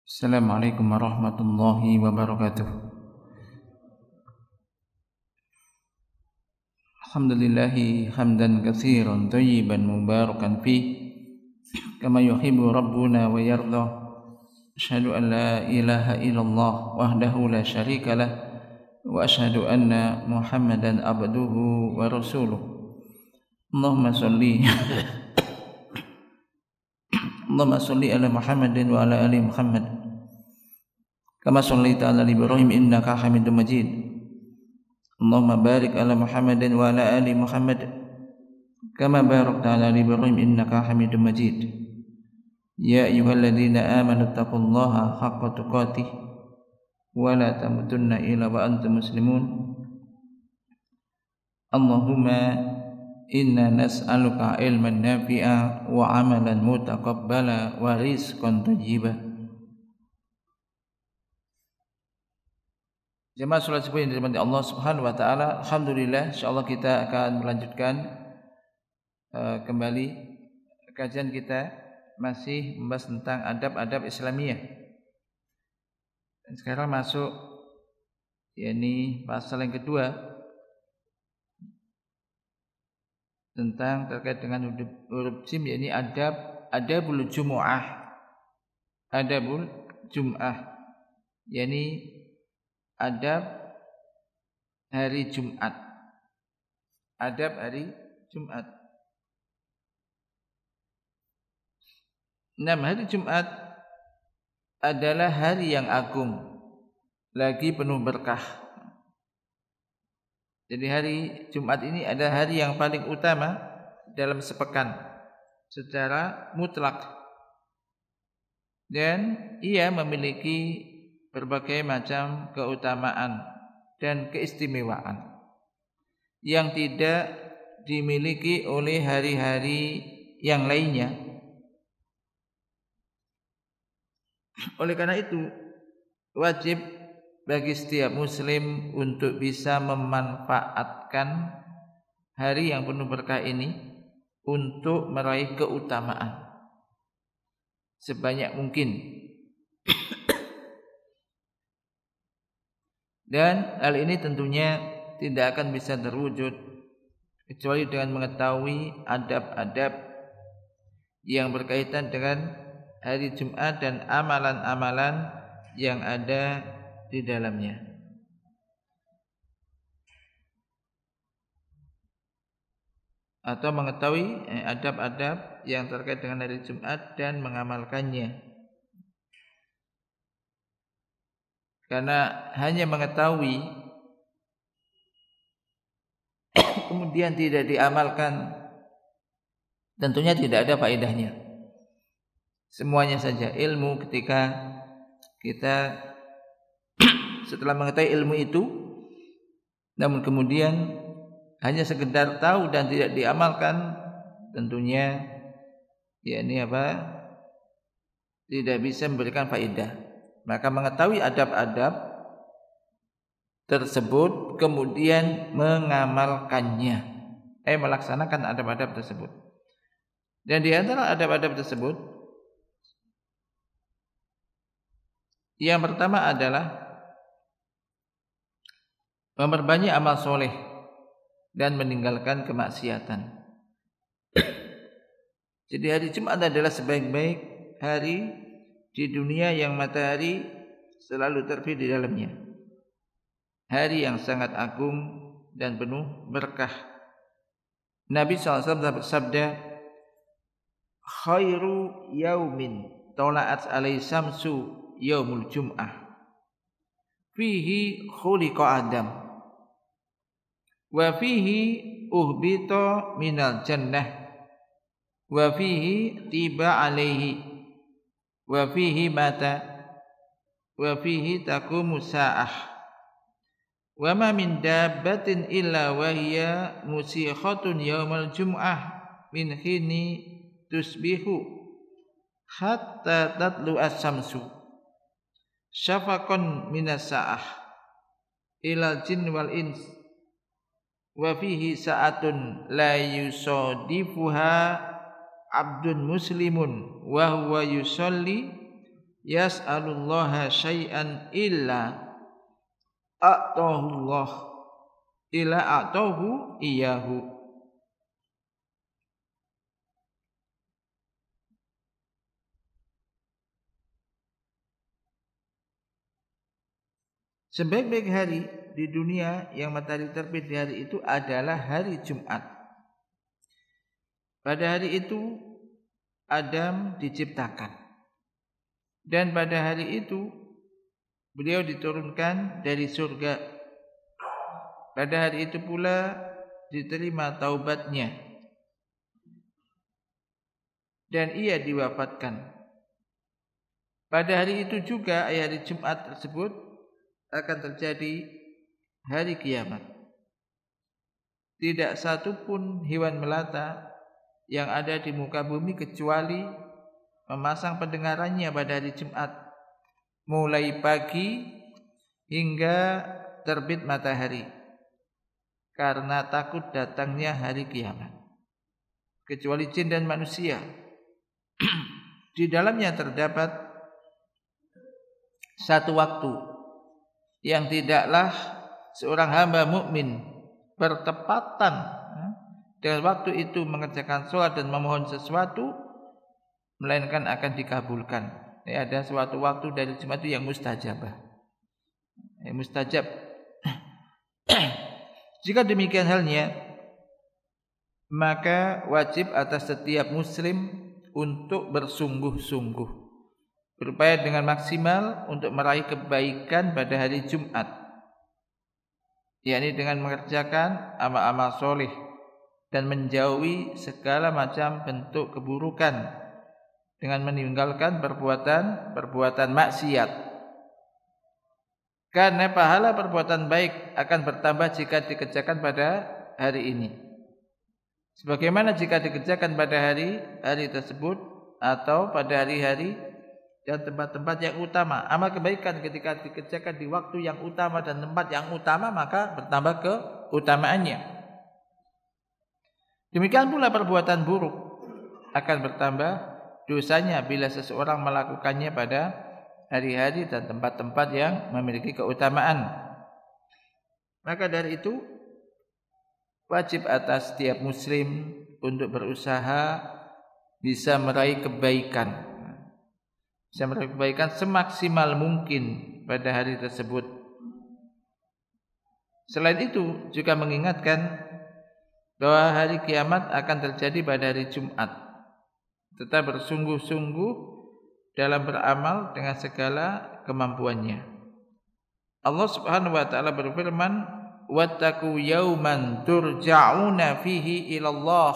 Assalamualaikum warahmatullahi wabarakatuh. Alhamdulillahi hamdan katsiran thayyiban mubarakan fi kama yuhibbu rabbuna wa yarda. Asyhadu an la ilaha illallah wahdahu la syarika lah wa asyhadu anna Muhammadan abduhu wa rasuluh. Allahumma shalli ala Muhammadin wa ala ali Muhammad kama shallaita ala Ibrahim innaka Hamidum Majid. Allahumma barik ala Muhammadin wa ala ali Muhammad kama barakta ala Ibrahim innaka Hamidum Majid. Ya ayyuhalladzina amanu taqullaha haqqa tuqatih wa la tamutunna illa wa antum muslimun. Allahumma inna nas'aluka ilman nafi'a wa amalan mutaqabbala wa rizqan thayyiba. Jemaah salat subuh yang dirahmati Allah Subhanahu wa taala, alhamdulillah insyaallah kita akan melanjutkan kembali kajian kita masih membahas tentang adab-adab Islamiyah. Dan sekarang masuk yakni pasal yang kedua tentang terkait dengan huruf jim, yakni adabul jumu'ah. Adabul jum'ah yakni adab hari Jumat. Adab hari Jumat. Hari Jumat adalah hari yang agung, lagi penuh berkah. Jadi hari Jumat ini adalah hari yang paling utama dalam sepekan secara mutlak. Dan ia memiliki berbagai macam keutamaan dan keistimewaan yang tidak dimiliki oleh hari-hari yang lainnya. Oleh karena itu, wajib bagi setiap muslim untuk bisa memanfaatkan hari yang penuh berkah ini untuk meraih keutamaan sebanyak mungkin. Dan hal ini tentunya tidak akan bisa terwujud kecuali dengan mengetahui adab-adab yang berkaitan dengan hari Jumat dan amalan-amalan yang ada di dalamnya. Atau mengetahui adab-adab yang terkait dengan hari Jumat dan mengamalkannya. Karena hanya mengetahui kemudian tidak diamalkan, tentunya tidak ada faedahnya. Semuanya saja ilmu, ketika kita setelah mengetahui ilmu itu namun kemudian hanya sekedar tahu dan tidak diamalkan, tentunya tidak bisa memberikan faedah. Maka mengetahui adab-adab tersebut kemudian mengamalkannya, melaksanakan adab-adab tersebut. Dan di antara adab-adab tersebut yang pertama adalah memperbanyak amal soleh dan meninggalkan kemaksiatan. Jadi hari Jumat adalah sebaik-baik hari di dunia yang matahari selalu terbit di dalamnya. Hari yang sangat agung dan penuh berkah. Nabi SAW bersabda, khairu yaumin tola'at alaihi samsu yaumul jum'ah fihi khuliqa Adam wa fihi uhbita minal jannah wa fihi tiba alaihi wa fihi mata wa fihi taqumu sa'ah wa ma min dabbatin illa wa hiya musikhatun yaumal jum'ah min hini tusbihu hatta tatlu as-samsu syafaqan minas sa'ah ilal jin wal ins wa fihi sa'atun la yusadifuha abdun muslimun wa huwa yusalli yas'alullaha syai'an illa a'tahullah illa a'tahu iyahu. Sebaik-baik hari di dunia yang matahari terbit di hari itu adalah hari Jumat. Pada hari itu Adam diciptakan. Dan pada hari itu beliau diturunkan dari surga. Pada hari itu pula diterima taubatnya. Dan ia diwafatkan. Pada hari itu juga, hari Jumat tersebut, akan terjadi hari kiamat. Tidak satu pun hewan melata yang ada di muka bumi kecuali memasang pendengarannya pada hari Jumat, mulai pagi hingga terbit matahari, karena takut datangnya hari kiamat. Kecuali jin dan manusia. Di dalamnya terdapat satu waktu yang tidaklah seorang hamba mukmin bertepatan dengan waktu itu mengerjakan sholat dan memohon sesuatu, melainkan akan dikabulkan. Ada suatu waktu dari Jumat itu yang mustajabah, mustajab. Jika demikian halnya, maka wajib atas setiap muslim untuk bersungguh-sungguh, berupaya dengan maksimal untuk meraih kebaikan pada hari Jumat, yakni dengan mengerjakan amal-amal soleh dan menjauhi segala macam bentuk keburukan, dengan meninggalkan perbuatan maksiat. Karena pahala perbuatan baik akan bertambah jika dikerjakan pada hari ini, sebagaimana jika dikerjakan pada hari tersebut atau pada hari-hari dan tempat-tempat yang utama. Amal kebaikan ketika dikerjakan di waktu yang utama dan tempat yang utama, maka bertambah keutamaannya. Demikian pula perbuatan buruk akan bertambah dosanya bila seseorang melakukannya pada hari-hari dan tempat-tempat yang memiliki keutamaan. Maka dari itu wajib atas setiap muslim untuk berusaha bisa meraih kebaikan, bisa meraih kebaikan semaksimal mungkin pada hari tersebut. Selain itu juga mengingatkan bahwa hari kiamat akan terjadi pada hari Jumat. Tetap bersungguh-sungguh dalam beramal dengan segala kemampuannya. Allah Subhanahu wa taala berfirman, "Wattaqu yawman turja'una fihi ila Allah,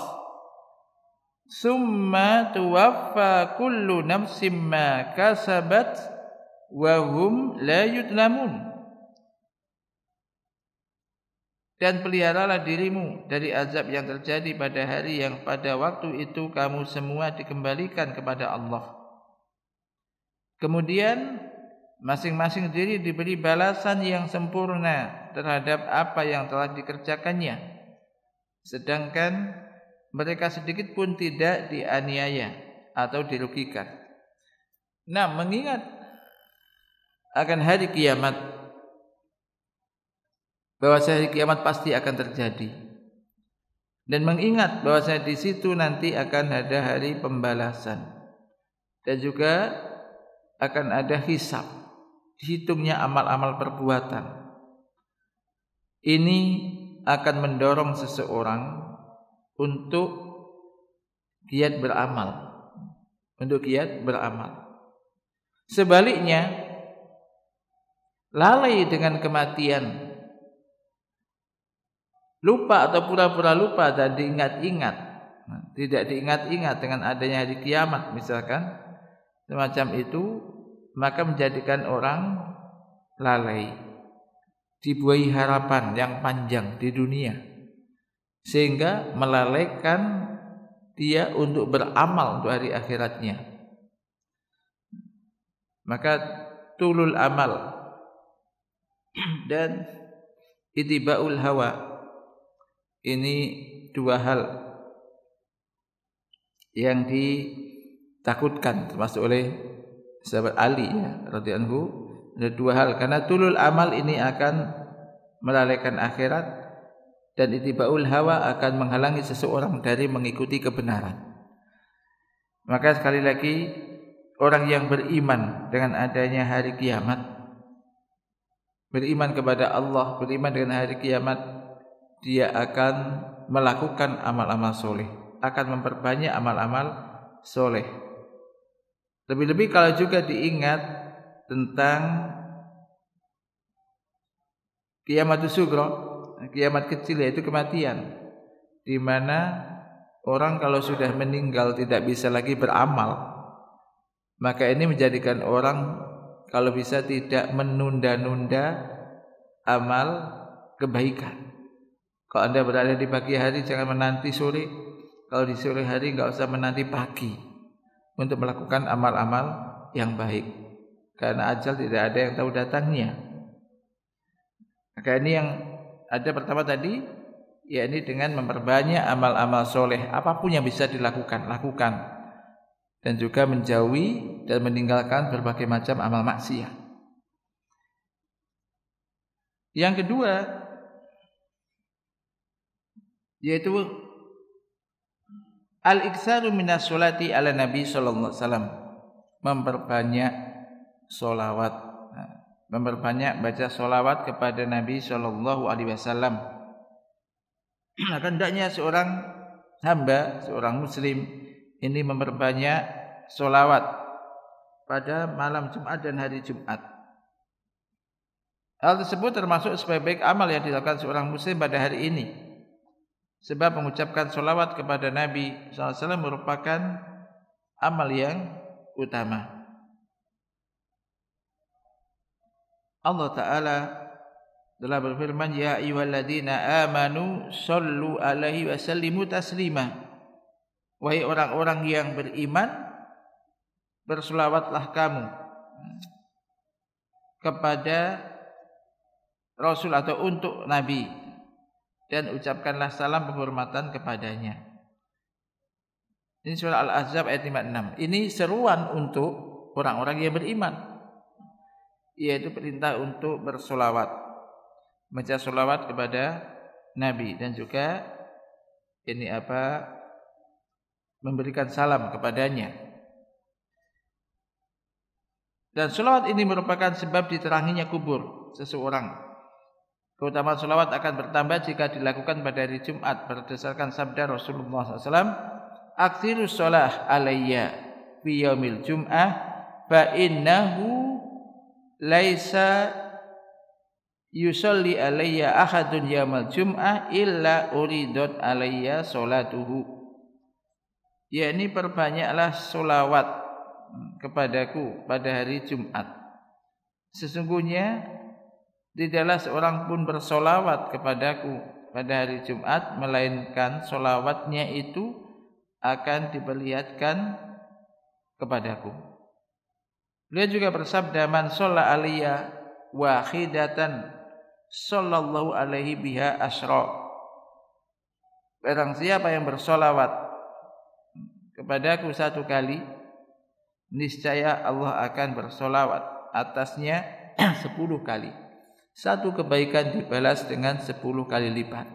summa tuwaffa kullu nafsim ma kasabat wa hum la yudlamun." Dan peliharalah dirimu dari azab yang terjadi pada hari yang pada waktu itu kamu semua dikembalikan kepada Allah. Kemudian masing-masing diri diberi balasan yang sempurna terhadap apa yang telah dikerjakannya, sedangkan mereka sedikit pun tidak dianiaya atau dirugikan. Nah, mengingat akan hari kiamat, bahwa hari kiamat pasti akan terjadi, dan mengingat bahwa di situ nanti akan ada hari pembalasan dan juga akan ada hisab, dihitungnya amal-amal perbuatan. Ini akan mendorong seseorang untuk giat beramal, Sebaliknya, lalai dengan kematian, lupa atau pura-pura lupa dan diingat-ingat, tidak diingat-ingat dengan adanya hari kiamat misalkan, semacam itu, maka menjadikan orang lalai, dibuai harapan yang panjang di dunia, sehingga melalaikan dia untuk beramal untuk hari akhiratnya. Maka tulul amal dan itiba'ul hawa, ini dua hal yang ditakutkan termasuk oleh sahabat Ali ya radhiyallahu anhu, ada dua hal, karena tulul amal ini akan melalaikan akhirat dan ittibaul hawa akan menghalangi seseorang dari mengikuti kebenaran. Maka sekali lagi, orang yang beriman dengan adanya hari kiamat, beriman kepada Allah, beriman dengan hari kiamat, dia akan melakukan amal-amal soleh, akan memperbanyak amal-amal soleh. Lebih-lebih kalau juga diingat tentang kiamat sughra, kiamat kecil yaitu kematian, di mana orang kalau sudah meninggal tidak bisa lagi beramal, maka ini menjadikan orang kalau bisa tidak menunda-nunda amal kebaikan. Kalau Anda berada di pagi hari jangan menanti sore, kalau di sore hari enggak usah menanti pagi untuk melakukan amal-amal yang baik, karena ajal tidak ada yang tahu datangnya. Maka ini yang ada pertama tadi, yakni dengan memperbanyak amal-amal soleh, apapun yang bisa dilakukan, lakukan, dan juga menjauhi dan meninggalkan berbagai macam amal maksiat. Yang kedua yaitu al-iktsaru minas sholati ala Nabi sallallahu alaihi wasallam, memperbanyak sholawat, memperbanyak baca sholawat kepada Nabi sallallahu alaihi wasallam. Maka hendaknya seorang hamba, seorang muslim ini memperbanyak sholawat pada malam Jumat dan hari Jumat. Hal tersebut termasuk sebaik-baik amal yang dilakukan seorang muslim pada hari ini. Sebab mengucapkan sholawat kepada Nabi SAW merupakan amal yang utama. Allah Ta'ala telah berfirman, ya ayyuhalladzina amanu sallu alaihi wa sallimu taslima. Wahai orang-orang yang beriman, berselawatlah kamu kepada Rasul atau untuk Nabi, dan ucapkanlah salam penghormatan kepadanya. Ini surah Al-Ahzab ayat 56. Ini seruan untuk orang-orang yang beriman, yaitu perintah untuk bersolawat, baca solawat kepada Nabi, dan juga ini memberikan salam kepadanya. Dan solawat ini merupakan sebab diteranginya kubur seseorang. Keutamaan sholawat akan bertambah jika dilakukan pada hari Jumat berdasarkan sabda Rasulullah SAW, aktsirus sholah alayya fi yaumil jum'ah fa innahu laisa yusalli alayya ahadun yaumal jum'ah illa uridat alayya sholatuhu. Yakni perbanyaklah sholawat kepadaku pada hari Jumat. Sesungguhnya tidaklah seorang pun bersolawat kepadaku pada hari Jumat, melainkan solawatnya itu akan diperlihatkan kepadaku. Beliau juga bersabda, man sholla alaiya wahidatan sallallahu alaihi biha asyra. Barang siapa yang bersolawat kepadaku satu kali, niscaya Allah akan bersolawat atasnya 10 kali. Satu kebaikan dibalas dengan 10 kali lipat.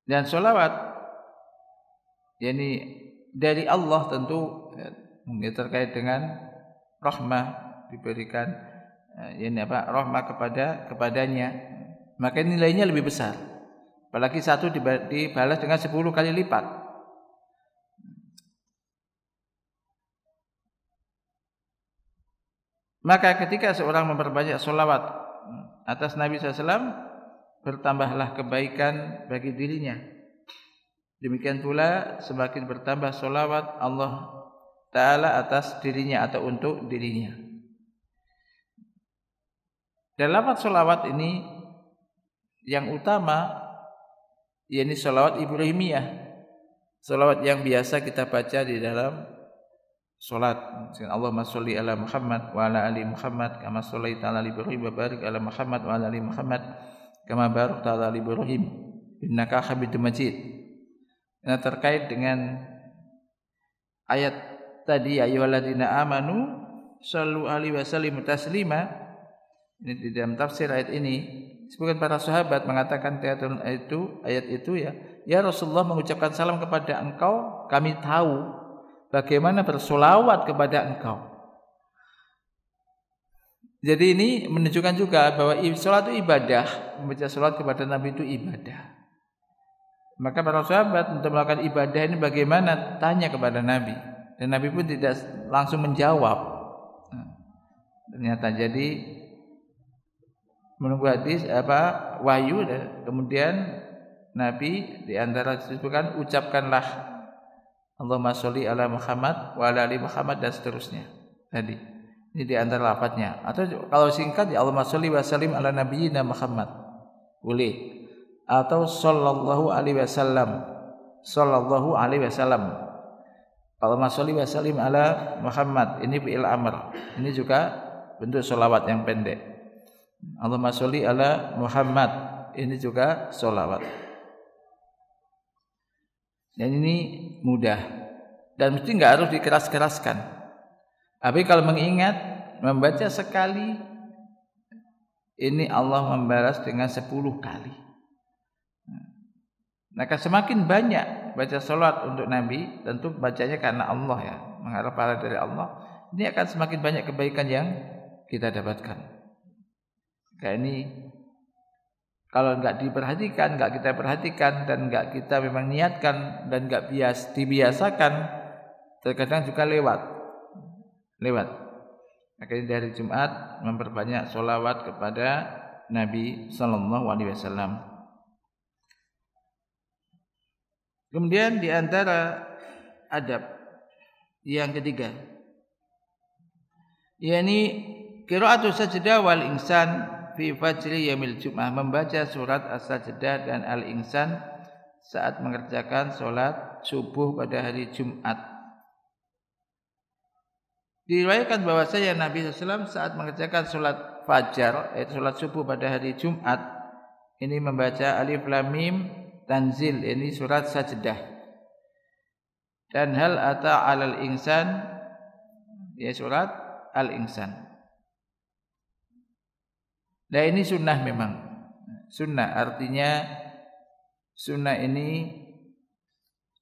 Dan sholawat yakni dari Allah tentu terkait dengan rahmah, diberikan rahmah kepadanya, maka nilainya lebih besar. Apalagi satu dibalas dengan 10 kali lipat. Maka ketika seorang memperbanyak sholawat atas Nabi SAW, bertambahlah kebaikan bagi dirinya. Demikian pula semakin bertambah sholawat Allah Ta'ala atas dirinya atau untuk dirinya. Dan lafaz sholawat ini yang utama, yakni sholawat Ibrahimiyah, sholawat yang biasa kita baca di dalam salat. Allahumma sholli ala Muhammad wa ala ali Muhammad kama shollaita ala Ibrahim wa barik ala Muhammad wa ala ali Muhammad kama barakta ala Ibrahim innaka Hamidum Majid. Nah, terkait dengan ayat tadi ya ayyuhalladzina amanu shallu alaihi wasallimu taslima, ini di dalam tafsir ayat ini disebutkan para sahabat mengatakan ayat itu ya Rasulullah mengucapkan salam kepada engkau, kami tahu bagaimana bersolawat kepada engkau. Jadi ini menunjukkan juga bahwa sholat itu ibadah, membaca sholat kepada Nabi itu ibadah. Maka para sahabat untuk melakukan ibadah ini bagaimana, tanya kepada Nabi, dan Nabi pun tidak langsung menjawab. Ternyata jadi menunggu hadis wahyu, kemudian Nabi di antara disebutkan ucapkanlah Allahumma sholli ala Muhammad wa ala ali Muhammad dan seterusnya. Tadi ini di antara lafadznya. Atau kalau singkat ya Allahumma sholli wa sallim ala nabiyyina Muhammad. Boleh. Atau sallallahu alaihi wasallam. Sallallahu alaihi wasallam. Allahumma sholli wa sallim ala Muhammad. Ini fi'il amr. Ini juga bentuk sholawat yang pendek. Allahumma sholli ala Muhammad. Ini juga sholawat. Dan ini mudah. Dan mesti enggak harus dikeras-keraskan. Tapi kalau mengingat, membaca sekali, ini Allah membalas dengan 10 kali. Maka semakin banyak baca sholat untuk Nabi, tentu bacanya karena Allah ya, mengharap pahala dari Allah, ini akan semakin banyak kebaikan yang kita dapatkan. Kayak ini, kalau enggak diperhatikan, enggak kita perhatikan, dan enggak kita memang niatkan, dan enggak dibiasakan, terkadang juga lewat. Makanya dari Jumat memperbanyak sholawat kepada Nabi Sallallahu Alaihi Wasallam. Kemudian di antara adab yang ketiga, yakni qira'atu sajdah wal insan fi fajri yaumil Jum'ah, membaca surat As-Sajdah dan Al-Insan saat mengerjakan sholat subuh pada hari Jumat. Diriwayatkan bahwasanya Nabi SAW saat mengerjakan sholat fajar, yaitu sholat subuh pada hari Jumat, ini membaca Alif Lam Mim Tanzil, ini surat Sajdah, dan hal ata 'alal insan, ya surat Al-Insan. Nah ini sunnah, memang sunnah, artinya sunnah ini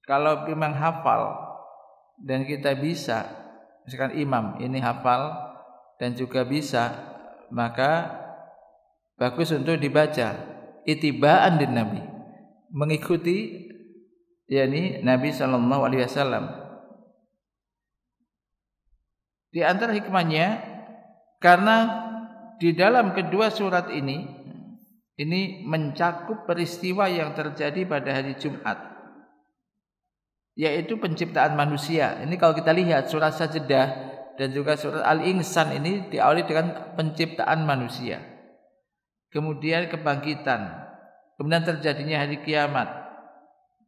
kalau memang hafal dan kita bisa, misalkan imam ini hafal dan juga bisa, maka bagus untuk dibaca itibaan din Nabi, mengikuti yakni Nabi sallallahu alaihi wasallam. Di antara hikmahnya, karena di dalam kedua surat ini mencakup peristiwa yang terjadi pada hari Jumat, yaitu penciptaan manusia. Ini kalau kita lihat surat Sajdah dan juga surat Al-Insan ini diawali dengan penciptaan manusia, kemudian kebangkitan, kemudian terjadinya hari kiamat,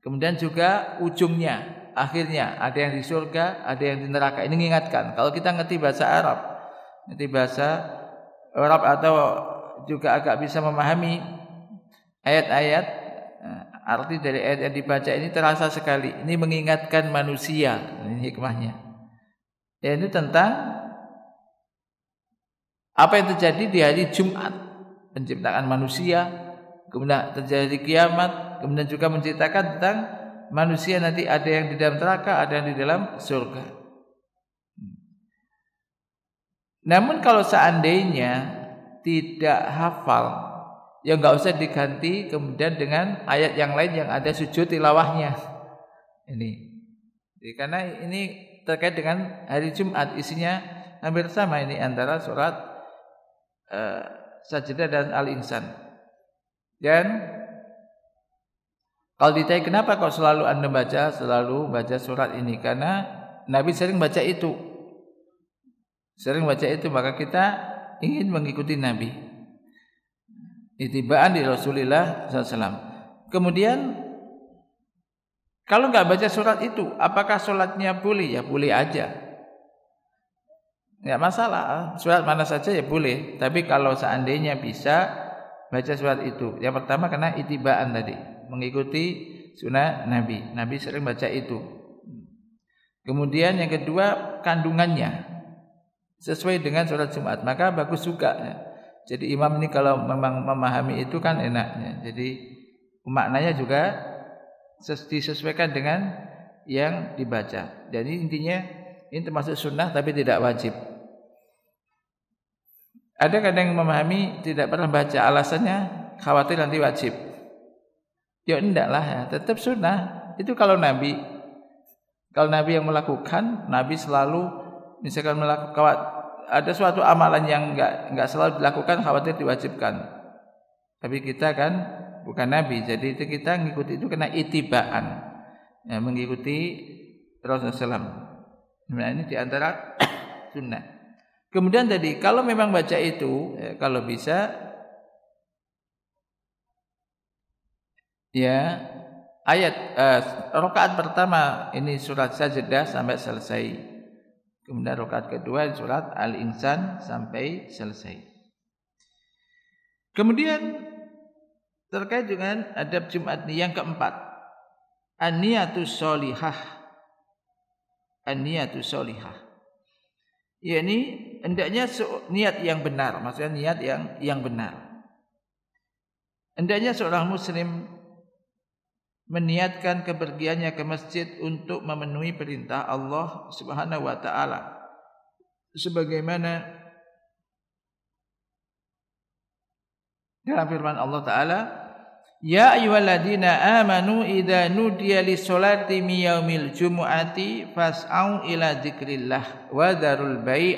kemudian juga ujungnya, akhirnya ada yang di surga, ada yang di neraka. Ini mengingatkan, kalau kita ngerti bahasa Arab atau juga agak bisa memahami ayat-ayat, arti dari ayat yang dibaca ini terasa sekali. Ini mengingatkan manusia, ini hikmahnya. Ini tentang apa yang terjadi di hari Jumat, penciptaan manusia, kemudian terjadi kiamat, kemudian juga menceritakan tentang manusia nanti ada yang di dalam neraka, ada yang di dalam surga. Namun kalau seandainya tidak hafal, ya enggak usah diganti kemudian dengan ayat yang lain yang ada sujud tilawahnya. Ini. Karena ini terkait dengan hari Jumat, isinya hampir sama ini antara surat Sajdah dan Al-Insan. Dan kalau ditanya kenapa kok selalu Anda baca surat ini, karena Nabi sering baca itu. Maka kita ingin mengikuti Nabi. Itibaan di Rasulullah SAW. Kemudian kalau nggak baca surat itu, apakah sholatnya boleh? Ya boleh aja, nggak masalah. Surat mana saja ya boleh. Tapi kalau seandainya bisa baca surat itu, yang pertama karena itibaan tadi, mengikuti sunnah Nabi. Nabi sering baca itu. Kemudian yang kedua, kandungannya sesuai dengan sholat Jumat, maka bagus juga. Jadi imam ini kalau memang memahami itu kan enaknya. Jadi maknanya juga disesuaikan dengan yang dibaca. Jadi intinya ini termasuk sunnah tapi tidak wajib. Ada kadang yang memahami tidak pernah baca, alasannya khawatir nanti wajib. Ya endaklah ya, tetap sunnah. Itu kalau Nabi yang melakukan, Nabi selalu misalkan melakukan ada suatu amalan yang enggak selalu dilakukan, khawatir diwajibkan. Tapi kita kan bukan Nabi, jadi itu kita mengikuti itu kena itibaan, ya, mengikuti Rasulullah SAW. Nah ini diantara sunnah. Kemudian tadi kalau memang baca itu, ya, kalau bisa, ya ayat rakaat pertama ini surat Sajdah sampai selesai. Kemudian rakaat kedua surat Al-Insan sampai selesai. Kemudian terkait dengan adab Jumat yang keempat, an-niyatus sholihah. An-niyatus sholihah. Yakni hendaknya niat yang benar, maksudnya niat yang benar. Hendaknya seorang muslim meniatkan kepergiannya ke masjid untuk memenuhi perintah Allah Subhanahu wa taala. Sebagaimana dalam firman Allah taala, "Ya ayyuhalladzina amanu idza nudiya lis-sholati min yaumil jumu'ati fas'au ila dzikrillah wa dzarul bai'.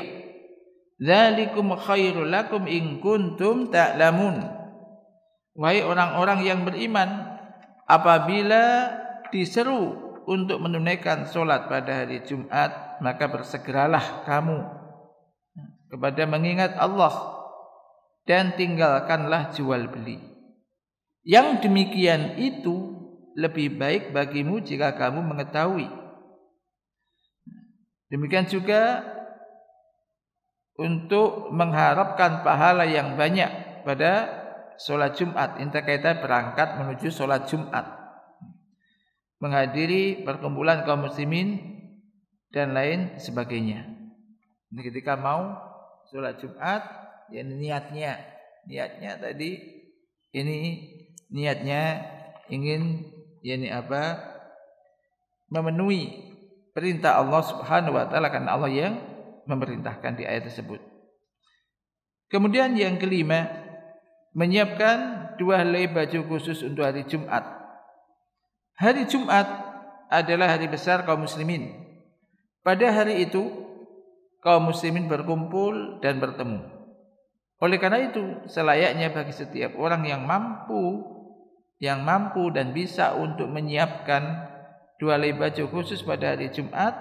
Dzalikum khairul lakum in kuntum ta'lamun." Wahai orang-orang yang beriman, apabila diseru untuk menunaikan sholat pada hari Jumat, maka bersegeralah kamu kepada mengingat Allah dan tinggalkanlah jual beli. Yang demikian itu lebih baik bagimu jika kamu mengetahui. Demikian juga untuk mengharapkan pahala yang banyak pada sholat Jumat. Ini kaitan berangkat menuju sholat Jumat, menghadiri perkumpulan kaum muslimin dan lain sebagainya. Ini ketika mau sholat Jumat, ya niatnya tadi ini niatnya ingin memenuhi perintah Allah Subhanahu wa taala, karena Allah yang memerintahkan di ayat tersebut. Kemudian yang kelima, menyiapkan 2 helai baju khusus untuk hari Jumat. Hari Jumat adalah hari besar kaum muslimin. Pada hari itu kaum muslimin berkumpul dan bertemu. Oleh karena itu selayaknya bagi setiap orang yang mampu dan bisa untuk menyiapkan 2 helai baju khusus pada hari Jumat,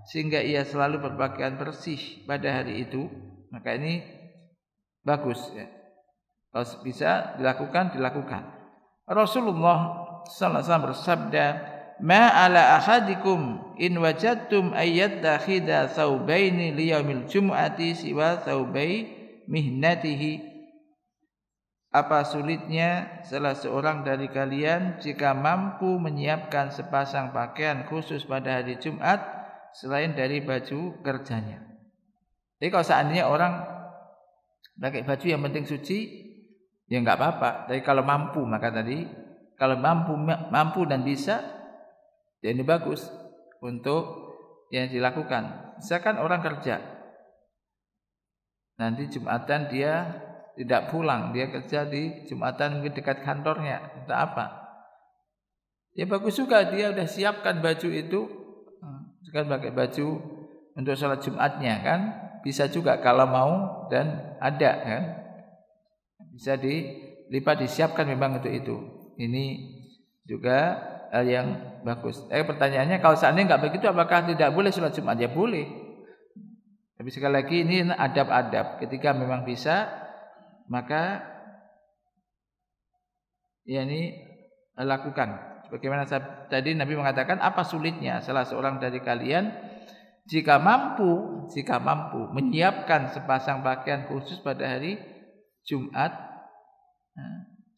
sehingga ia selalu berpakaian bersih pada hari itu, maka ini bagus ya. Kalau bisa dilakukan. Rasulullah sallallahu alaihi wasallam bersabda, "Ma ala ahadikum in wajadtum ayyattakhidha thawbaini liyaumil jumu'ati siwa thawbai mihnatihi." Apa sulitnya salah seorang dari kalian jika mampu menyiapkan sepasang pakaian khusus pada hari Jumat selain dari baju kerjanya. Jadi kalau seandainya orang pakai baju yang penting suci, ya enggak apa-apa. Tapi kalau mampu, maka tadi kalau mampu dan bisa, ya ini bagus untuk yang dilakukan. Misalkan orang kerja, nanti Jumatan dia tidak pulang, dia kerja di Jumatan mungkin dekat kantornya, entah apa. Ya bagus juga, dia udah siapkan baju itu, kan pakai baju untuk sholat Jumatnya kan, bisa juga kalau mau dan ada kan, bisa dilipat disiapkan memang untuk itu. Ini juga hal yang bagus. Pertanyaannya kalau seandainya nggak begitu, apakah tidak boleh sholat Jumat? Ya boleh. Tapi sekali lagi ini adab-adab. Ketika memang bisa, maka ya ini lakukan. Bagaimana tadi Nabi mengatakan, apa sulitnya salah seorang dari kalian jika mampu menyiapkan sepasang pakaian khusus pada hari Jumat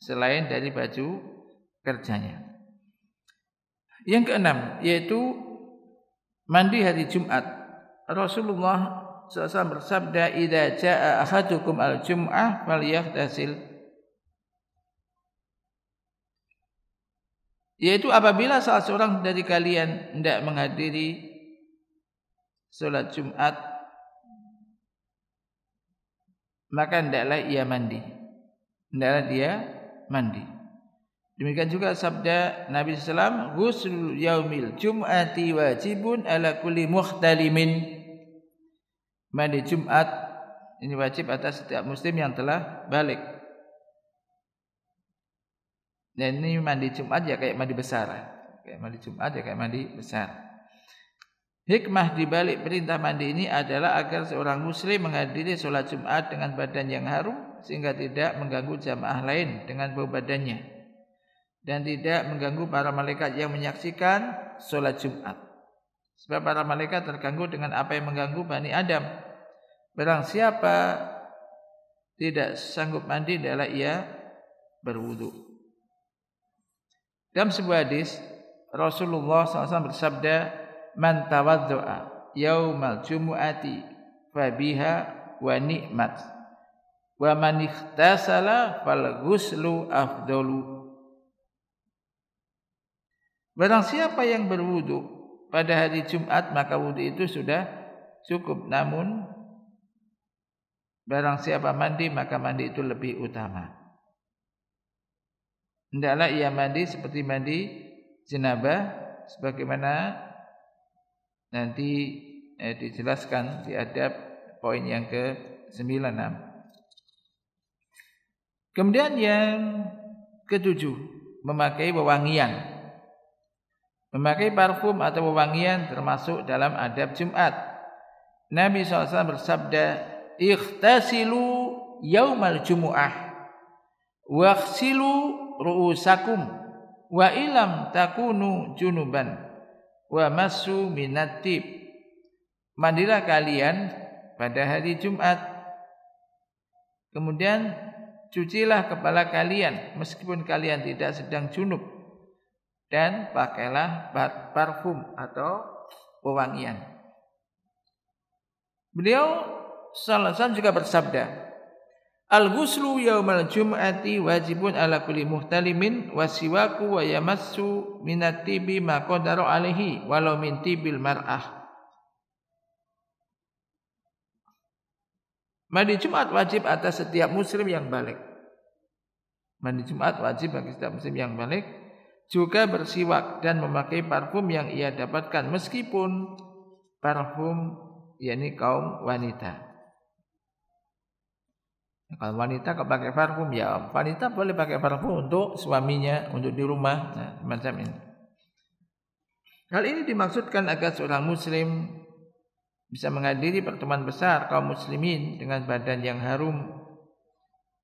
selain dari baju kerjanya. Yang keenam yaitu mandi hari Jumat. Rasulullah SAW bersabda, "Idza jaa ahadukum al-jum'ah falyaghtasil." Yaitu apabila salah seorang dari kalian hendak menghadiri salat Jumat, maka hendaklah ia mandi. Hendaklah dia mandi. Demikian juga sabda Nabi SAW, "Ghusl yaumil jum'ati wajibun ala kulli muhtalimin." Mandi Jumat ini wajib atas setiap muslim yang telah balik. Dan ini mandi Jumat ya kayak mandi besar. Kayak mandi Jumat ya kayak mandi besar. Hikmah di balik perintah mandi ini adalah agar seorang muslim menghadiri sholat Jumat dengan badan yang harum sehingga tidak mengganggu jamaah lain dengan bau badannya dan tidak mengganggu para malaikat yang menyaksikan sholat Jumat. Sebab para malaikat terganggu dengan apa yang mengganggu Bani Adam. Barang siapa tidak sanggup mandi adalah ia berwudu. Dalam sebuah hadis Rasulullah SAW bersabda, "Man tawaddu'a yaumal jumu'ati fabiha wa ni'mat wa man ikhtasala fal ghuslu afdalu." Barang siapa yang berwudu pada hari Jumat maka wudu itu sudah cukup. Namun barang siapa mandi maka mandi itu lebih utama. Hendaklah ia mandi seperti mandi janabah sebagaimana nanti dijelaskan di adab poin yang ke-96. Kemudian yang ke-7, memakai wewangian. Memakai parfum atau wewangian termasuk dalam adab Jumat. Nabi SAW bersabda, "Ikhtasilu yaumal jumu'ah waghsilu ru'usakum wa ilam takunu junuban wa massu minat tib." Mandilah kalian pada hari Jumat, kemudian cucilah kepala kalian meskipun kalian tidak sedang junub, dan pakailah parfum atau wewangian. Beliau sallallahu alaihi wasallam juga bersabda, "Al-ghuslu yaumal jum'ati wajibun ala kulli muhtalimin wasiwaku wa yamassu minat tibi ma qadara alaihi walau min tibil mar'ah." Mandi Jumat wajib atas setiap muslim yang balik. Mandi Jumat wajib bagi setiap muslim yang balik. Juga bersiwak dan memakai parfum yang ia dapatkan meskipun parfum yakni kaum wanita. Kalau wanita kalau pakai parfum ya wanita boleh pakai parfum untuk suaminya, untuk di rumah, nah, macam ini. Hal ini dimaksudkan agar seorang muslim bisa menghadiri pertemuan besar kaum muslimin dengan badan yang harum.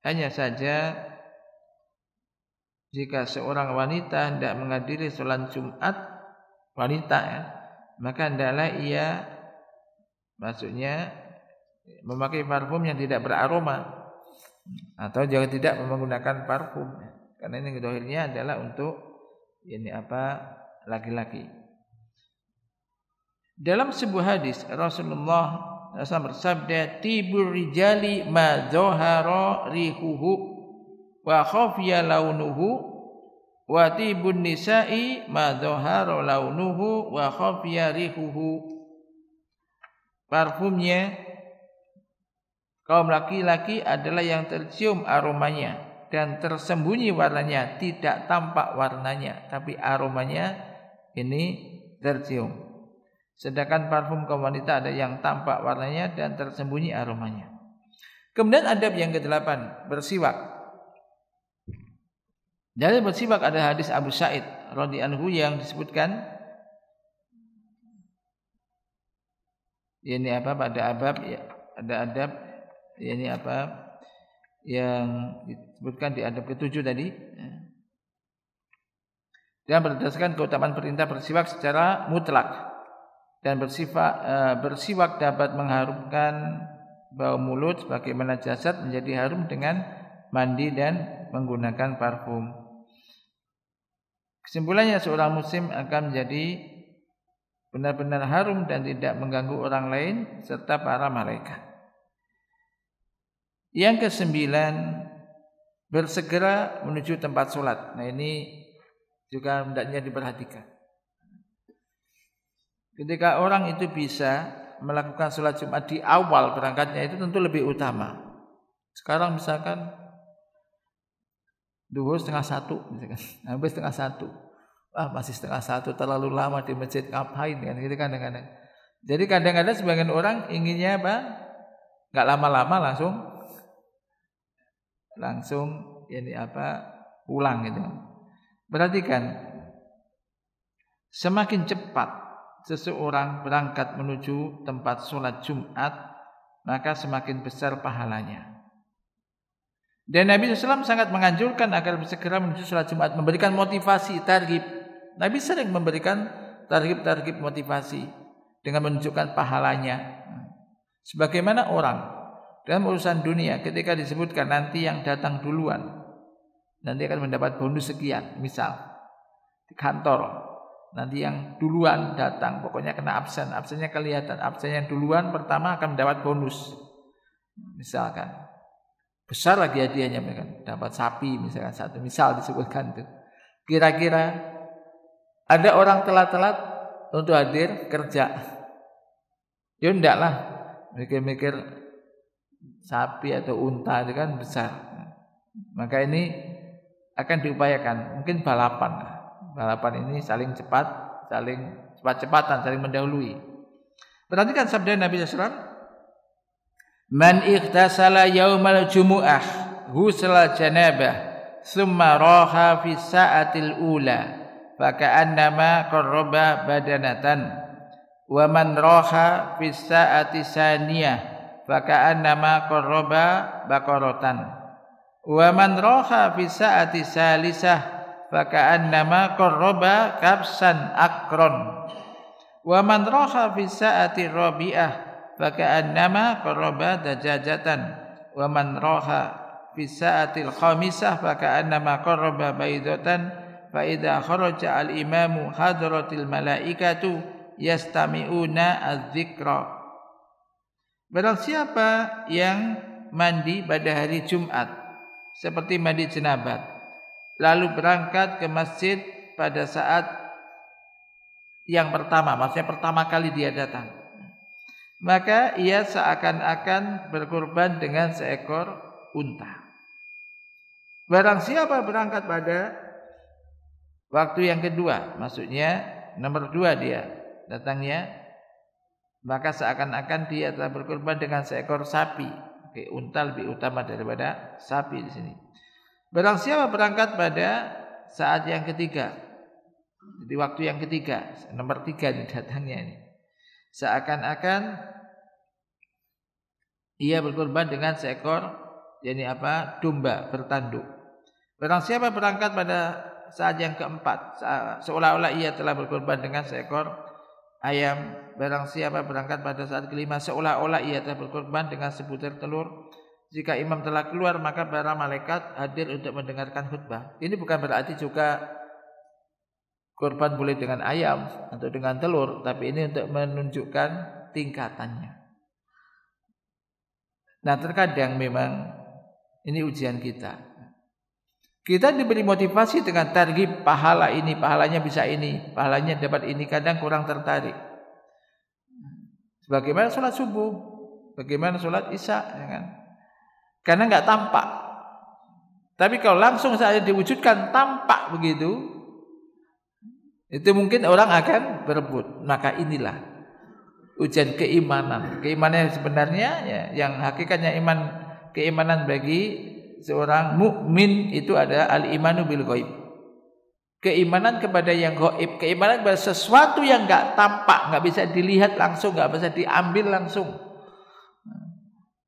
Hanya saja jika seorang wanita hendak menghadiri sholat Jumat, wanita ya, maka hendaklah ia maksudnya memakai parfum yang tidak beraroma atau juga tidak menggunakan parfum, karena ini dohirnya adalah untuk laki-laki. Dalam sebuah hadis Rasulullah SAW bersabda, "Tibur rijali ma dhahara rihuhu wa khafiya launuhu wa tibun nisa'i ma dhahara launuhu wa khafiya rihuhu." Parfumnya kaum laki-laki adalah yang tercium aromanya dan tersembunyi warnanya, tidak tampak warnanya tapi aromanya ini tercium. Sedangkan parfum kaum wanita ada yang tampak warnanya dan tersembunyi aromanya. Kemudian adab yang ke-8, bersiwak. Dari bersiwak ada hadis Abu Sa'id radhiyallahu anhu yang disebutkan pada abab ya, ada adab yang disebutkan di adab ke-7 tadi. Dan berdasarkan keutamaan perintah bersiwak secara mutlak. Dan bersiwak dapat mengharumkan bau mulut sebagaimana jasad menjadi harum dengan mandi dan menggunakan parfum. Kesimpulannya seorang muslim akan menjadi benar-benar harum dan tidak mengganggu orang lain serta para malaikat. Yang kesembilan, bersegera menuju tempat sholat. Nah ini juga hendaknya diperhatikan. Ketika orang itu bisa melakukan sholat Jumat di awal berangkatnya, itu tentu lebih utama. Sekarang misalkan duhur 12:30 misalkan, habis 12:30. Masih 12:30, terlalu lama di masjid, ngapain kan gitu kadang-kadang. Jadi kadang-kadang sebagian orang inginnya apa? Enggak lama-lama langsung ini pulang gitu. Perhatikan, semakin cepat seseorang berangkat menuju tempat sholat Jumat, maka semakin besar pahalanya. Dan Nabi SAW sangat menganjurkan agar bersegera menuju sholat Jumat, memberikan motivasi, targhib. Nabi sering memberikan targhib motivasi dengan menunjukkan pahalanya. Sebagaimana orang dalam urusan dunia, ketika disebutkan nanti yang datang duluan nanti akan mendapat bonus sekian. Misal di kantor, nanti yang duluan datang pokoknya kena absennya kelihatan, absen yang duluan pertama akan mendapat bonus. Misalkan besar lagi hadiahnya, dapat sapi misalkan satu, misal disebutkan itu. Kira-kira ada orang telat-telat untuk hadir kerja, ya enggak lah mikir-mikir sapi atau unta itu kan besar. Maka ini akan diupayakan, mungkin balapan ini saling cepat-cepatan, saling mendahului. Perhatikan sabda Nabi SAW, man ightasala yaumal jumu'ah ghusla janabah thumma raha fi sa'atil ula faka'annama qarraba badanatan wa man raha fi sa'ati saniyah faka'annama qarraba baqaratan wa man raha fi sa'ati salisah faka'annama qarraba kabsan akron wa man raha fi sa'ati rabi'ah faka'annama qarraba dajajatan wa man raha fi sa'atil khamisah faka'annama qarraba baidatan fa idza kharaja al imamu hadratil malaikatu yastami'una adz-dzikra. Barang siapa yang mandi pada hari Jumat seperti mandi jenabat lalu berangkat ke masjid pada saat yang pertama, maksudnya pertama kali dia datang, maka ia seakan-akan berkurban dengan seekor unta. Barang siapa berangkat pada waktu yang kedua, maksudnya nomor 2 dia datangnya, maka seakan-akan dia telah berkurban dengan seekor sapi. Oke, unta lebih utama daripada sapi di sini. Barang siapa berangkat pada saat yang ketiga, jadi waktu yang ketiga, nomor 3 ini datangnya ini, seakan-akan ia berkorban dengan seekor domba bertanduk. Barang siapa berangkat pada saat yang keempat, seolah-olah ia telah berkorban dengan seekor ayam. Barang siapa berangkat pada saat kelima, seolah-olah ia telah berkorban dengan sebutir telur. Jika imam telah keluar, maka para malaikat hadir untuk mendengarkan khutbah. Ini bukan berarti juga korban boleh dengan ayam atau dengan telur, tapi ini untuk menunjukkan tingkatannya. Nah, terkadang memang ini ujian kita. Kita diberi motivasi dengan targhib pahala ini, pahalanya bisa ini, pahalanya dapat ini, kadang kurang tertarik. Bagaimana sholat subuh, bagaimana sholat isya, ya kan? Karena enggak tampak. Tapi kalau langsung saja diwujudkan tampak begitu, itu mungkin orang akan berebut. Maka inilah ujian keimanan. Keimanan yang sebenarnya ya, yang hakikatnya keimanan bagi seorang mukmin itu adalah al-imanu bil ghaib. Keimanan kepada yang gaib, keimanan kepada sesuatu yang enggak tampak, enggak bisa dilihat langsung, enggak bisa diambil langsung.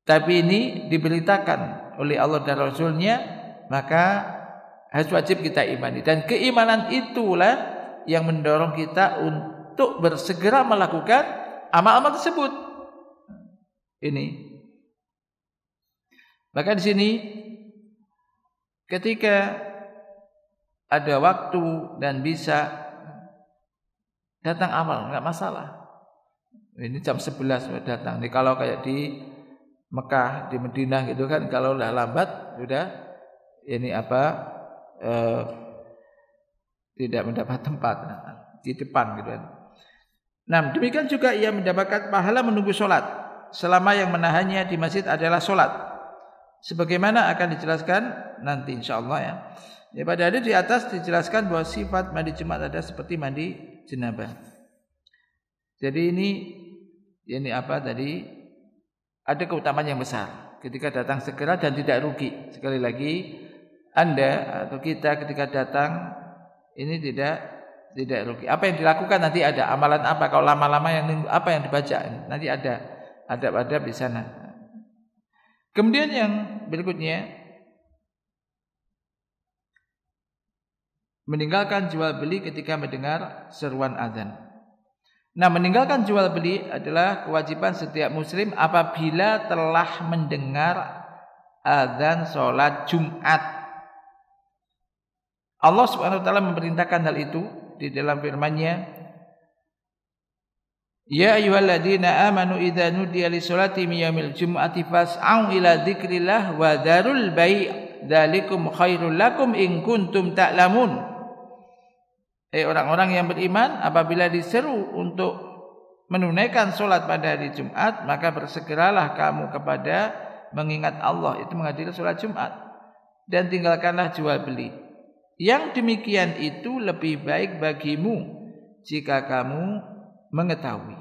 Tapi ini diberitakan oleh Allah dan Rasul-Nya, maka harus wajib kita imani. Dan keimanan itulah yang mendorong kita untuk bersegera melakukan amal-amal tersebut. Ini. Maka di sini ketika ada waktu dan bisa, datang awal, enggak masalah. Ini jam 11 datang. Nih kalau kayak di Mekah, di Madinah gitu kan, kalau udah lambat sudah ini tidak mendapat tempat di depan gitu kan. Nah, demikian juga ia mendapatkan pahala menunggu sholat selama yang menahannya di masjid adalah sholat. Sebagaimana akan dijelaskan nanti insyaallah ya. Ya, pada hadis di atas dijelaskan bahwa sifat mandi Jumat ada seperti mandi janabah. Jadi ini tadi ada keutamaan yang besar ketika datang segera dan tidak rugi. Sekali lagi Anda atau kita ketika datang ini tidak rugi. Apa yang dilakukan nanti ada amalan apa, kalau lama-lama apa yang dibaca nanti ada di sana. Kemudian yang berikutnya, meninggalkan jual beli ketika mendengar seruan azan. Nah, meninggalkan jual beli adalah kewajiban setiap muslim apabila telah mendengar azan sholat Jumat. Allah Subhanahu wa taala memerintahkan hal itu di dalam firman-Nya, Ya ayyuhalladzina amanu idza nudiya lis-sholati min yaumil jum'ati fas'au ila dzikrillah wa dzarul bai' dzalikum khairul lakum in kuntum ta'lamun. Orang-orang yang beriman, apabila diseru untuk menunaikan sholat pada hari Jumat, maka bersegeralah kamu kepada mengingat Allah, itu menghadiri sholat Jumat, dan tinggalkanlah jual beli. Yang demikian itu lebih baik bagimu jika kamu mengetahui.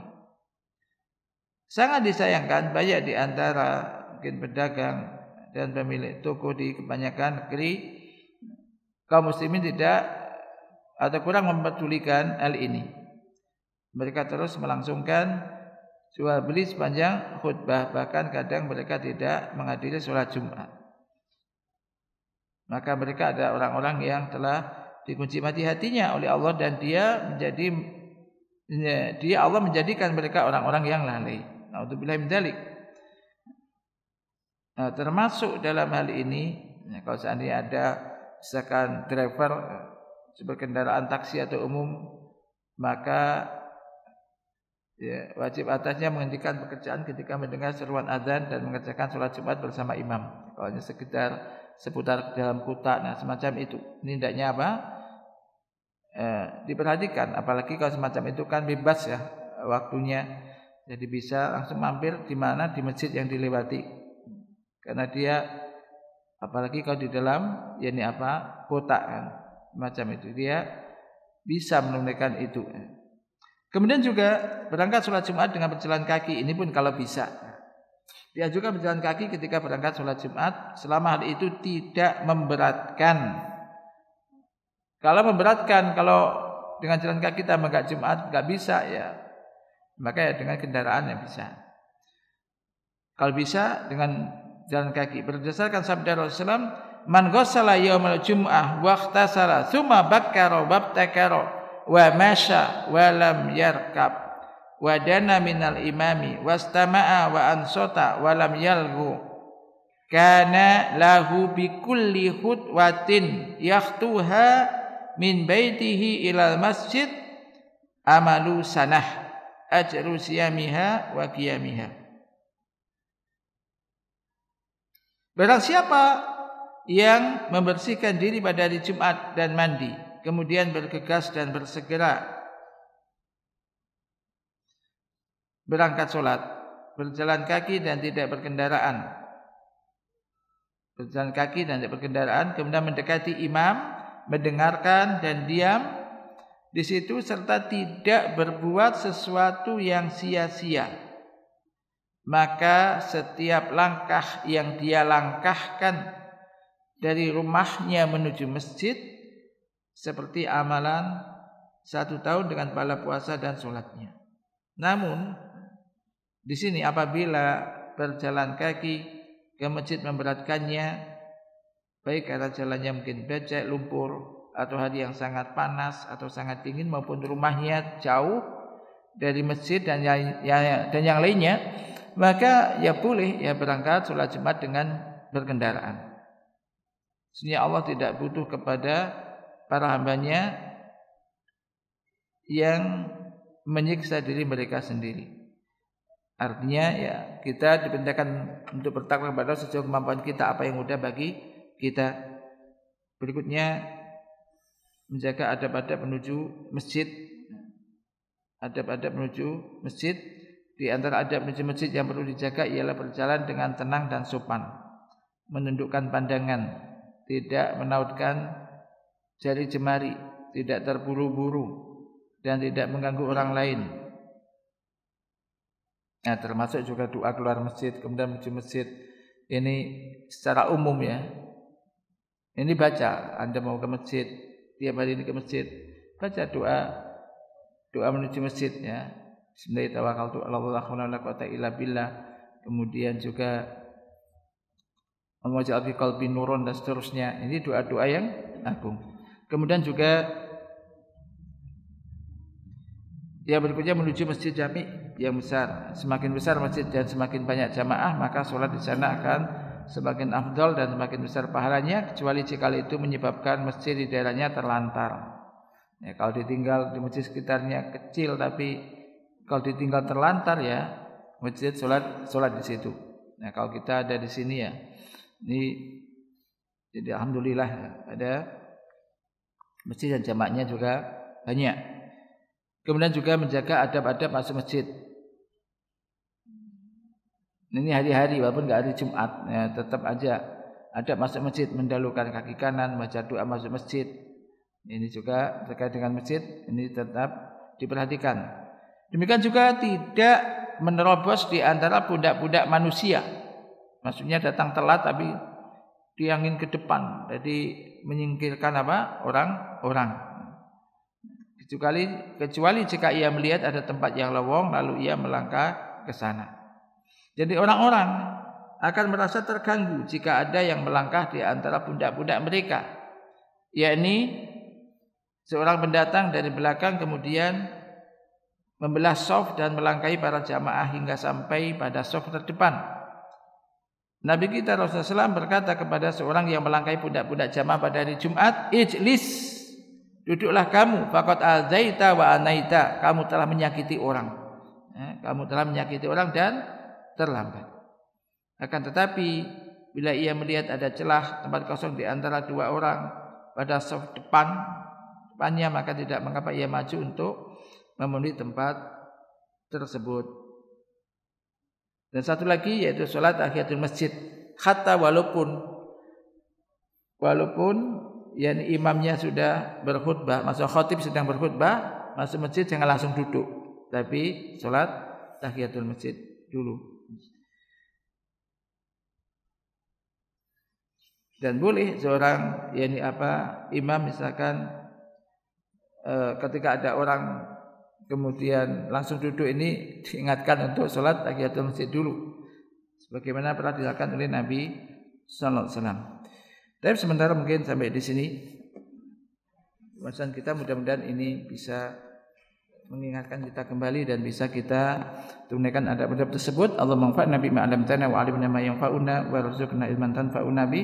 Sangat disayangkan banyak di antara mungkin pedagang dan pemilik toko di kebanyakan negeri, kaum muslimin tidak atau kurang mempedulikan hal ini. Mereka terus melangsungkan jual beli sepanjang khutbah, bahkan kadang mereka tidak menghadiri sholat Jumat. Maka mereka ada orang-orang yang telah dikunci mati hatinya oleh Allah, dan Allah menjadikan mereka orang-orang yang lalai. Na'udzubillah min dzalik. Nah, termasuk dalam hal ini, kalau seandainya ada misalkan driver berkendaraan taksi atau umum, maka wajib atasnya menghentikan pekerjaan ketika mendengar seruan azan dan mengerjakan sholat Jumat bersama imam. Kalau hanya sekedar seputar dalam kota, nah semacam itu, ini hendaknya diperhatikan. Apalagi kalau semacam itu kan bebas ya waktunya, jadi bisa langsung mampir di mana, di masjid yang dilewati. Karena dia apalagi kalau di dalam kota kan, macam itu dia bisa menunaikan itu. Kemudian juga berangkat sholat Jumat dengan berjalan kaki, ini pun kalau bisa. Dia juga berjalan kaki ketika berangkat sholat Jumat selama hal itu tidak memberatkan. Kalau memberatkan, kalau dengan jalan kaki kita enggak Jumat enggak bisa ya, maka ya dengan kendaraan yang bisa. Kalau bisa dengan jalan kaki, berdasarkan sabda Rasulullah, Man ghassala yaumal jum'ah wa ikhtasala tsumma bakkara wabtakara wa masya wa lam yarkab wa dana minal imami wastama'a wa ansota wa lam yalghu kana lahu bi kulli khutwatin yakhtuha min baitihi ilal masjid amalu sanah ajru siyamiha wa qiyamiha. Barang siapa yang membersihkan diri pada hari Jumat dan mandi, kemudian bergegas dan bersegera berangkat sholat, berjalan kaki dan tidak berkendaraan, kemudian mendekati imam, mendengarkan dan diam di situ serta tidak berbuat sesuatu yang sia-sia, maka setiap langkah yang dia langkahkan dari rumahnya menuju masjid seperti amalan 1 tahun dengan pahala puasa dan sholatnya. Namun di sini apabila berjalan kaki ke masjid memberatkannya, baik karena jalannya mungkin becek, lumpur, atau hari yang sangat panas atau sangat dingin, maupun rumahnya jauh dari masjid dan yang lainnya, maka ya boleh ya berangkat sholat Jumat dengan berkendaraan. Sebenarnya Allah tidak butuh kepada para hambanya yang menyiksa diri mereka sendiri. Artinya ya kita diperintahkan untuk bertakwa kepada Allah sejauh kemampuan kita, apa yang mudah bagi kita. Berikutnya menjaga adab-adab menuju masjid. Adab-adab menuju masjid. Di antara adab menuju masjid yang perlu dijaga ialah berjalan dengan tenang dan sopan, menundukkan pandangan, tidak menautkan jari jemari, tidak terburu-buru, dan tidak mengganggu orang lain. Nah, termasuk juga doa keluar masjid, kemudian menuju masjid. Ini secara umum ya. Ini baca, Anda mau ke masjid, tiap hari ini ke masjid, baca doa menuju masjid ya. Bismillahirrahmanirrahim. Kemudian juga Waj'al fi qalbi nurun dan seterusnya. Ini doa-doa yang agung. Kemudian juga yang berikutnya menuju masjid jami yang besar. Semakin besar masjid dan semakin banyak jamaah, maka sholat di sana akan semakin afdal dan semakin besar pahalanya, kecuali jika itu menyebabkan masjid di daerahnya terlantar. Ya, kalau ditinggal di masjid sekitarnya kecil, tapi kalau ditinggal terlantar ya masjid sholat di situ. Nah, kalau kita ada di sini ya, ini jadi alhamdulillah ada masjid dan jamaahnya juga banyak. Kemudian juga menjaga adab-adab masuk masjid. Ini hari-hari walaupun enggak hari Jumat, ya, tetap aja adab masuk masjid, mendahulukan kaki kanan, baca doa masuk masjid. Ini juga terkait dengan masjid, ini tetap diperhatikan. Demikian juga tidak menerobos di antara budak-budak manusia. Maksudnya datang telat tapi dia ingin ke depan, jadi menyingkirkan orang-orang. Kecuali jika ia melihat ada tempat yang lowong lalu ia melangkah ke sana. Jadi orang-orang akan merasa terganggu jika ada yang melangkah di antara budak-budak mereka, yakni seorang pendatang dari belakang kemudian membelah shaf dan melangkahi para jamaah hingga sampai pada shaf terdepan. Nabi kita Rasulullah SAW berkata kepada seorang yang melangkahi budak-budak jamaah pada hari Jumat, "Ijlis, duduklah kamu, faqad azaita wa anaita, kamu telah menyakiti orang." Kamu telah menyakiti orang dan terlambat. Akan tetapi bila ia melihat ada celah tempat kosong di antara dua orang pada shaf depannya, maka tidak mengapa ia maju untuk memenuhi tempat tersebut. Dan satu lagi yaitu salat tahiyatul masjid. Hatta walaupun yakni imamnya sudah berkhutbah, maksud khatib sedang berkhutbah, masuk masjid jangan langsung duduk, tapi salat tahiyatul masjid dulu. Dan boleh seorang imam misalkan ketika ada orang kemudian langsung duduk, ini diingatkan untuk salat tahiyatul masjid dulu, sebagaimana pernah dilakukan oleh Nabi sallallahu alaihi wasallam. Tapi sementara mungkin sampai di sini bahasan kita, mudah-mudahan ini bisa mengingatkan kita kembali dan bisa kita tunaikan adab-adab tersebut. Allahumma anfa'na bima 'allamtana wa 'allimna ma yanfa'una warzuqna ilman tanfa'una bi.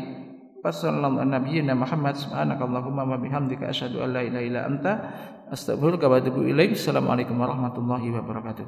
Sallallahu alaihi nabiyyina Muhammad, subhanakallahumma wa bihamdika asyhadu an la ilaha illa anta astaghfiruka wa atubu ilaik. Assalamualaikum warahmatullahi wabarakatuh.